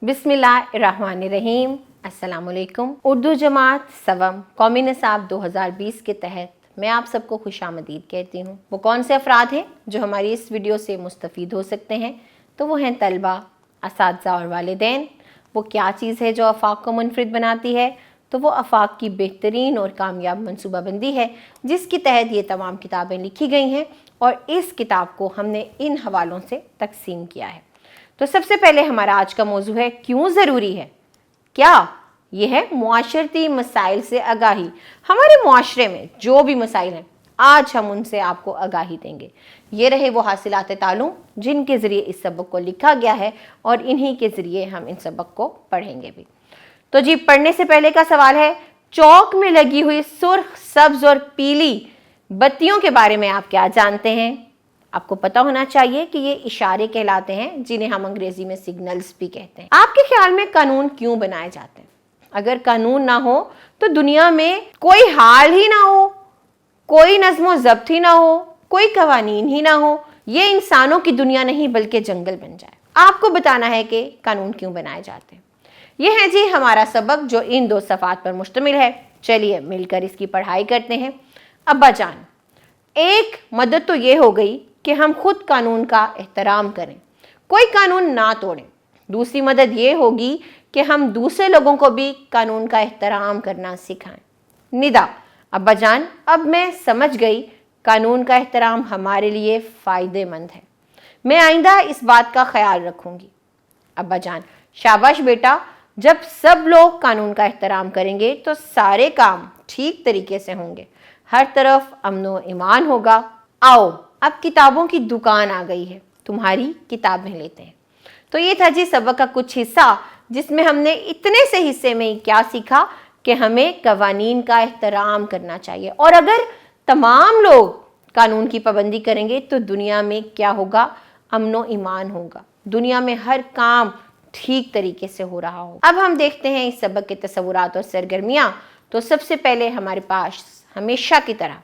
बिस्मिल्लाहिर्रहमानिर्रहीम। अस्सलाम वालेकुम। उर्दू जमात सवम कौमी निसाब 2020 के तहत मैं आप सबको खुशामदीद कहती हूँ। वो कौन से अफराद हैं जो हमारी इस वीडियो से मुस्तफ़ीद हो सकते हैं? तो वो हैं तलबा, असातिज़ा और वालिदैन। वो क्या चीज़ है जो आफाक को मुनफरिद बनाती है? तो वो आफाक की बेहतरीन और कामयाब मनसूबाबंदी है जिसके तहत ये तमाम किताबें लिखी गई हैं और इस किताब को हमने इन हवालों से तकसीम किया है। तो सबसे पहले हमारा आज का मौजू है क्यों ज़रूरी है। क्या ये है मुआशरती मसाइल से आगाही। हमारे मुआशरे में जो भी मसाइल हैं आज हम उनसे आपको आगाही देंगे। ये रहे वो हासिलात तालुम जिनके ज़रिए इस सबक को लिखा गया है और इन्हीं के ज़रिए हम इन सबक को पढ़ेंगे भी। तो जी, पढ़ने से पहले का सवाल है, चौक में लगी हुई सुर्ख, सब्ज और पीली बत्तियों के बारे में आप क्या जानते हैं? आपको पता होना चाहिए कि ये इशारे कहलाते हैं जिन्हें हम अंग्रेजी में सिग्नल्स भी कहते हैं। आपके ख्याल में कानून क्यों बनाए जाते हैं? अगर कानून ना हो तो दुनिया में कोई हाल ही ना हो, कोई नज़्म ज़ब्त ही ना हो, कोई कवानीन ही ना हो, ये इंसानों की दुनिया नहीं बल्कि जंगल बन जाए। आपको बताना है कि कानून क्यों बनाए जाते हैं। ये है जी हमारा सबक जो इन दो सफ़ात पर मुश्तमिल है। चलिए मिलकर इसकी पढ़ाई करते हैं। अब्बा जान, एक मदद तो ये हो गई कि हम खुद कानून का एहतराम करें, कोई कानून ना तोड़ें। दूसरी मदद ये होगी कि हम दूसरे लोगों को भी कानून का एहतराम करना सिखाएं। निदा, अब्बा जान, अब मैं समझ गई कानून का एहतराम हमारे लिए फ़ायदेमंद है। मैं आइंदा इस बात का ख्याल रखूंगी। अब्बा जान, शाबाश बेटा, जब सब लोग कानून का एहतराम करेंगे तो सारे काम ठीक तरीके से होंगे, हर तरफ अमन व ईमान होगा। आओ अब किताबों की दुकान आ गई है, तुम्हारी किताबें लेते हैं। तो ये था जी सबक का कुछ हिस्सा जिसमें हमने इतने से हिस्से में क्या सीखा कि हमें कवानीन का एहतराम करना चाहिए और अगर तमाम लोग कानून की पाबंदी करेंगे तो दुनिया में क्या होगा? अमन व ईमान होगा, दुनिया में हर काम ठीक तरीके से हो रहा हो। अब हम देखते हैं इस सबक के तसव्वुरात और सरगर्मियाँ। तो सबसे पहले हमारे पास हमेशा की तरह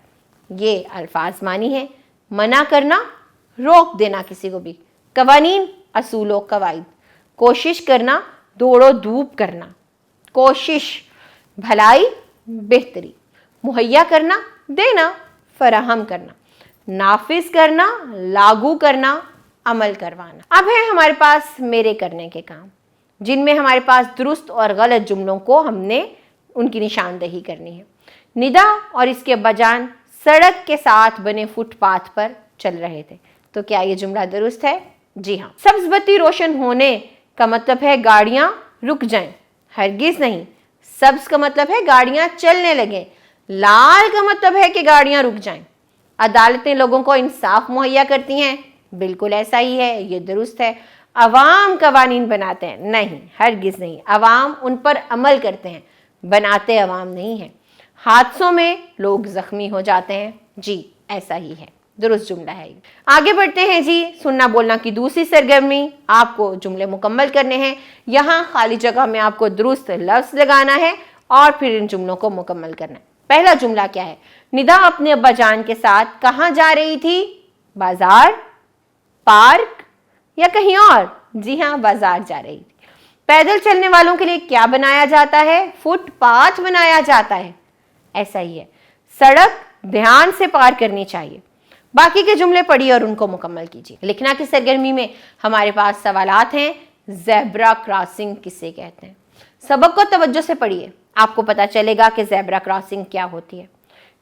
ये अल्फाज मानी है, मना करना, रोक देना किसी को भी, कवानीन, असूल व कवायद, कोशिश करना, दौड़ो धूप करना, कोशिश, भलाई, बेहतरी, मुहैया करना, देना, फराहम करना, नाफिज करना, लागू करना, अमल करवाना। अब है हमारे पास मेरे करने के काम जिनमें हमारे पास दुरुस्त और गलत जुमलों को हमने उनकी निशानदेही करनी है। निदा और इसके अब्बाजान सड़क के साथ बने फुटपाथ पर चल रहे थे। तो क्या ये जुमला दुरुस्त है? जी हाँ। सब्ज बत्ती रोशन होने का मतलब है गाड़ियां रुक जाएं, हरगिज नहीं। सब्ज का मतलब है गाड़ियां चलने लगें, लाल का मतलब है कि गाड़ियां रुक जाएं। अदालतें लोगों को इंसाफ मुहैया करती हैं, बिल्कुल ऐसा ही है, ये दुरुस्त है। अवाम कवानीन बनाते हैं, नहीं, हरगिज नहीं। अवाम उन पर अमल करते हैं, बनाते अवाम नहीं है। हादसों में लोग जख्मी हो जाते हैं, जी ऐसा ही है, दुरुस्त जुमला है। आगे बढ़ते हैं जी, सुनना बोलना की दूसरी सरगर्मी। आपको जुमले मुकम्मल करने हैं। यहाँ खाली जगह में आपको दुरुस्त लफ्ज लगाना है और फिर इन जुमलों को मुकम्मल करना है। पहला जुमला क्या है? निदा अपने अब्बा जान के साथ कहाँ जा रही थी? बाजार, पार्क या कहीं और? जी हाँ, बाजार जा रही थी। पैदल चलने वालों के लिए क्या बनाया जाता है? फुटपाथ बनाया जाता है, ऐसा ही है। सड़क ध्यान से पार करनी चाहिए। बाकी के जुमले पढ़िए और उनको मुकम्मल कीजिए। लिखना की सरगर्मी में हमारे पास सवालात हैं। ज़ेब्रा क्रॉसिंग किसे कहते हैं? सबक को तवज्जो से पढ़िए, आपको पता चलेगा कि ज़ेब्रा क्रॉसिंग क्या होती है।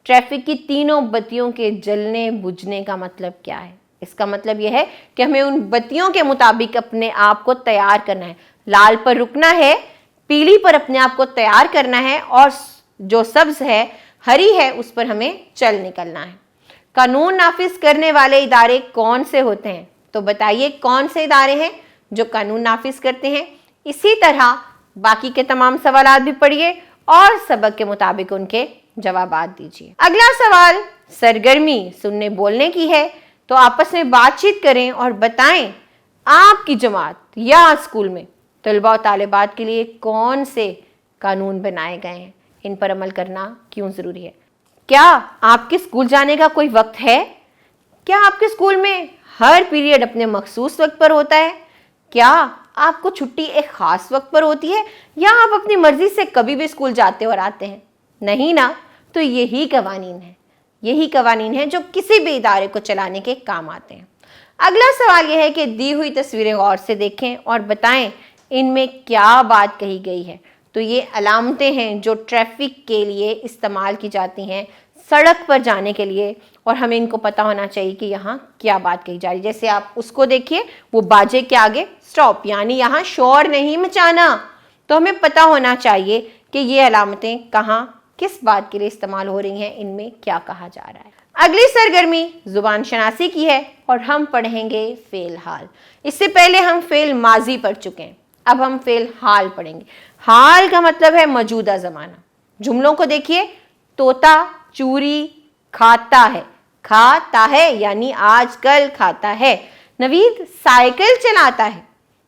ट्रैफिक की तीनों बत्तियों के जलने बुझने का मतलब क्या है? इसका मतलब यह है कि हमें उन बत्तियों के मुताबिक अपने आप को तैयार करना है। लाल पर रुकना है, पीली पर अपने आप को तैयार करना है और जो सब्ज है, हरी है, उस पर हमें चल निकलना है। कानून नाफिज करने वाले इदारे कौन से होते हैं? तो बताइए कौन से इदारे हैं जो कानून नाफिज करते हैं? इसी तरह बाकी के तमाम सवालात भी पढ़िए और सबक के मुताबिक उनके जवाबात दीजिए। अगला सवाल सरगर्मी सुनने बोलने की है। तो आपस में बातचीत करें और बताएं आपकी जमात या स्कूल में तलबा और तालिबात के लिए कौन से कानून बनाए गए हैं, इन पर अमल करना क्यों ज़रूरी है। क्या आपके स्कूल जाने का कोई वक्त है? क्या आपके स्कूल में हर पीरियड अपने मखसूस वक्त पर होता है? क्या आपको छुट्टी एक खास वक्त पर होती है या आप अपनी मर्जी से कभी भी स्कूल जाते और आते हैं? नहीं ना। तो यही कवानीन है जो किसी भी इदारे को चलाने के काम आते हैं। अगला सवाल यह है कि दी हुई तस्वीरें गौर से देखें और बताएं इनमें क्या बात कही गई है। तो ये अलामतें हैं जो ट्रैफिक के लिए इस्तेमाल की जाती हैं, सड़क पर जाने के लिए, और हमें इनको पता होना चाहिए कि यहाँ क्या बात कही जा रही है। जैसे आप उसको देखिए, वो बाजे के आगे स्टॉप, यानी यहाँ शोर नहीं मचाना। तो हमें पता होना चाहिए कि ये अलामतें कहाँ किस बात के लिए इस्तेमाल हो रही हैं, इनमें क्या कहा जा रहा है। अगली सरगर्मी जुबान शनासी की है और हम पढ़ेंगे फेल हाल। इससे पहले हम फेल माजी पढ़ चुके हैं, अब हम फेल हाल पढ़ेंगे। हाल का मतलब है मौजूदा ज़माना। जुमलों को देखिए, तोता चूरी खाता है यानी आजकल खाता है। नवीद साइकिल चलाता है।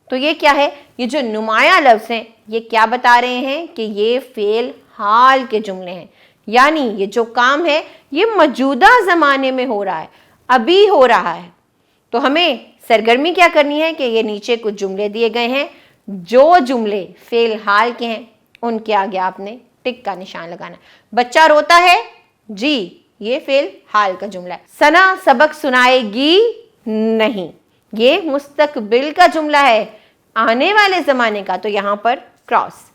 तो ये क्या है, ये जो नुमाया लफ्ज़ हैं ये क्या बता रहे हैं कि ये फेल हाल के जुमले हैं, यानी ये जो काम है ये मौजूदा ज़माने में हो रहा है, अभी हो रहा है। तो हमें सरगर्मी क्या करनी है कि ये नीचे कुछ जुमले दिए गए हैं, जो जुमले फेल हाल के हैं उनके आगे आपने टिक का निशान लगाना है। बच्चा रोता है, जी ये फेल हाल का जुमला है। सना सबक सुनाएगी नहीं, ये मुस्तकबिल का जुमला है, आने वाले ज़माने का, तो यहाँ पर क्रॉस।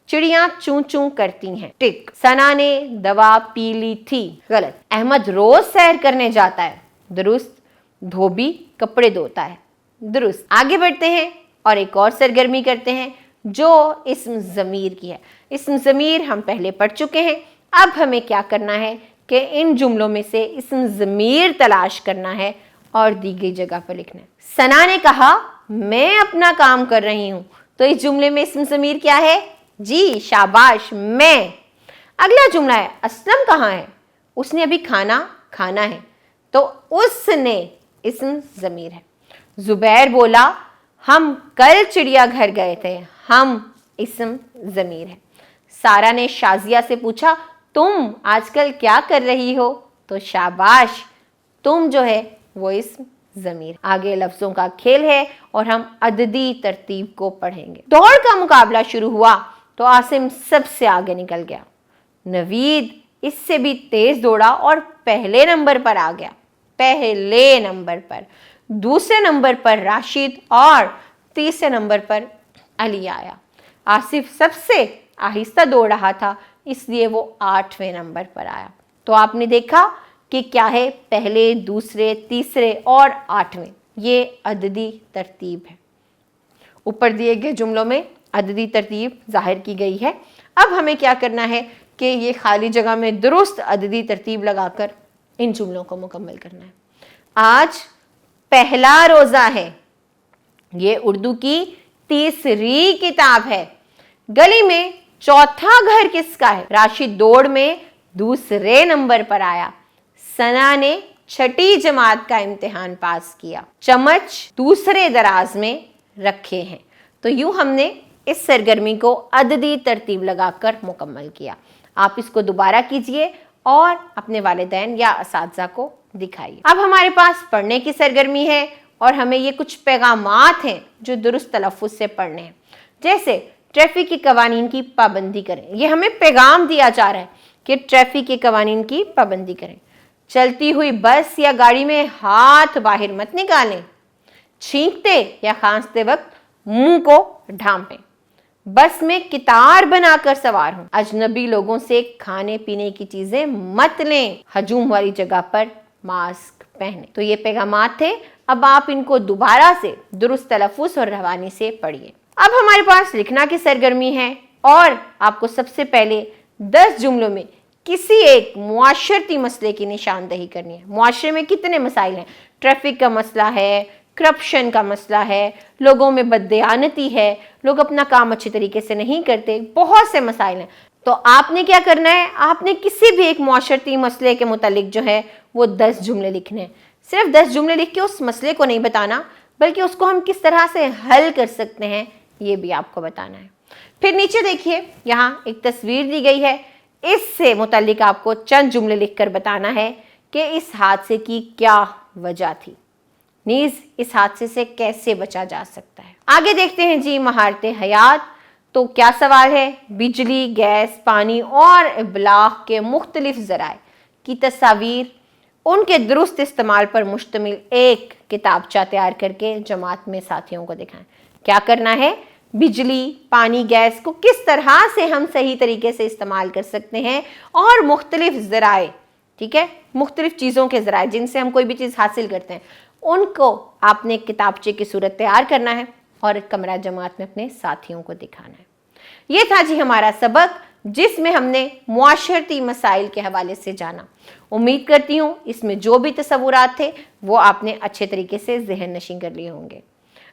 चिड़ियां चूं चूं करती हैं, टिक। सना ने दवा पी ली थी, गलत। अहमद रोज सैर करने जाता है, दुरुस्त। धोबी कपड़े धोता है, दुरुस्त। आगे बढ़ते हैं और एक और सरगर्मी करते हैं जो इस्म ज़मीर की है। इस्म ज़मीर हम पहले पढ़ चुके हैं। अब हमें क्या करना है कि इन जुमलों में से इस्म ज़मीर तलाश करना है और दी गई जगह पर लिखना है। सना ने कहा मैं अपना काम कर रही हूँ, तो इस जुमले में इस्म ज़मीर क्या है? जी शाबाश, मैं। अगला जुमला है असलम कहाँ है? उसने अभी खाना है, तो उसने इस्म ज़मीर है। जुबैर बोला हम कल चिड़ियाघर गए थे, हम इस्म ज़मीर है। सारा ने शाजिया से पूछा तुम आजकल क्या कर रही हो? तो शाबाश, तुम जो है वो इस्म ज़मीर। आगे लफ्ज़ों का खेल है और हम अददी तरतीब को पढ़ेंगे। दौड़ का मुकाबला शुरू हुआ तो आसिम सबसे आगे निकल गया। नवीद इससे भी तेज दौड़ा और पहले नंबर पर आ गया, पहले नंबर पर। दूसरे नंबर पर राशिद और तीसरे नंबर पर अली आया। आसिफ सबसे आहिस्ता दौड़ रहा था, इसलिए वो 8वें नंबर पर आया। तो आपने देखा कि क्या है, पहले, दूसरे, तीसरे और 8वें, ये अददी तरतीब है। ऊपर दिए गए जुमलों में अददी तरतीब जाहिर की गई है। अब हमें क्या करना है कि ये खाली जगह में दुरुस्त अददी तरतीब लगाकर इन जुमलों को मुकम्मल करना है। आज पहला रोज़ा है, ये उर्दू की तीसरी किताब है। गली में चौथा घर किसका है? राशिद दौड़ में दूसरे नंबर पर आया। सना ने 6ठी जमात का इम्तिहान पास किया। चम्मच दूसरे दराज में रखे हैं। तो यूं हमने इस सरगर्मी को अददी तरतीब लगाकर मुकम्मल किया। आप इसको दोबारा कीजिए और अपने वालिदैन या असातिज़ा को दिखाइए। अब हमारे पास पढ़ने की सरगर्मी है और हमें ये कुछ पैगामात हैं जो दुरुस्त तलफ़्फ़ुज़ से पढ़ने हैं। जैसे ट्रैफिक के कवानीन की पाबंदी करें, ये हमें पैगाम दिया जा रहा है कि ट्रैफिक के कवानीन की पाबंदी करें। चलती हुई बस या गाड़ी में हाथ बाहर मत निकालें। छींकते या खांसते वक्त मुंह को ढांपें। बस में कितार बनाकर सवार हों। अजनबी लोगों से खाने पीने की चीजें मत लें। हजूम वाली जगह पर मास्क पहने। तो ये पैगामात थे। अब आप इनको दोबारा से दुरुस्त तलफ़्फ़ुज़ और रवानी से पढ़िए। अब हमारे पास लिखना की सरगर्मी है और आपको सबसे पहले 10 जुमलों में किसी एक मुआशरती मसले की निशानदही करनी है। मुआशरे में कितने मसाइल हैं? ट्रैफिक का मसला है, करप्शन का मसला है, लोगों में बददियानती है, लोग अपना काम अच्छे तरीके से नहीं करते, बहुत से मसाइल हैं। तो आपने क्या करना है, आपने किसी भी एक मुआशरती मसले के मुतालिक जो है वो 10 जुमले लिखने हैं। सिर्फ 10 जुमले लिख के उस मसले को नहीं बताना, बल्कि उसको हम किस तरह से हल कर सकते हैं ये भी आपको बताना है। फिर नीचे देखिए, यहाँ एक तस्वीर दी गई है, इससे मुतालिक आपको चंद जुमले लिखकर बताना है कि इस हादसे की क्या वजह थी। نیز اس حادثے سے کیسے بچا جا سکتا ہے۔ آگے دیکھتے ہیں جی مہارت حیات۔ تو کیا سوال ہے؟ بجلی، گیس، پانی اور ابلاغ کے مختلف ذرائع کی تصاویر ان کے درست استعمال پر مشتمل ایک کتابچہ تیار کر کے جماعت میں ساتھیوں کو دکھائیں۔ کیا کرنا ہے؟ بجلی، پانی، گیس کو کس طرح سے ہم صحیح طریقے سے استعمال کر سکتے ہیں اور مختلف ذرائع، ٹھیک ہے، مختلف چیزوں کے ذرائع جن سے ہم کوئی بھی چیز حاصل کرتے ہیں، ان کو آپ نے کتابچے کی صورت تیار کرنا ہے اور کمرہ جماعت میں اپنے ساتھیوں کو دکھانا ہے۔ یہ تھا جی ہمارا سبق جس میں ہم نے معاشرتی مسائل کے حوالے سے جانا۔ امید کرتی ہوں اس میں جو بھی تصورات تھے وہ آپ نے اچھے طریقے سے ذہن نشین کر لیے ہوں گے۔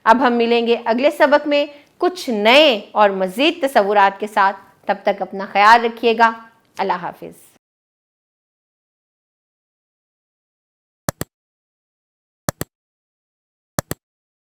اب ہم ملیں گے اگلے سبق میں کچھ نئے اور مزید تصورات کے ساتھ۔ تب تک اپنا خیال رکھیے گا۔ اللہ حافظ۔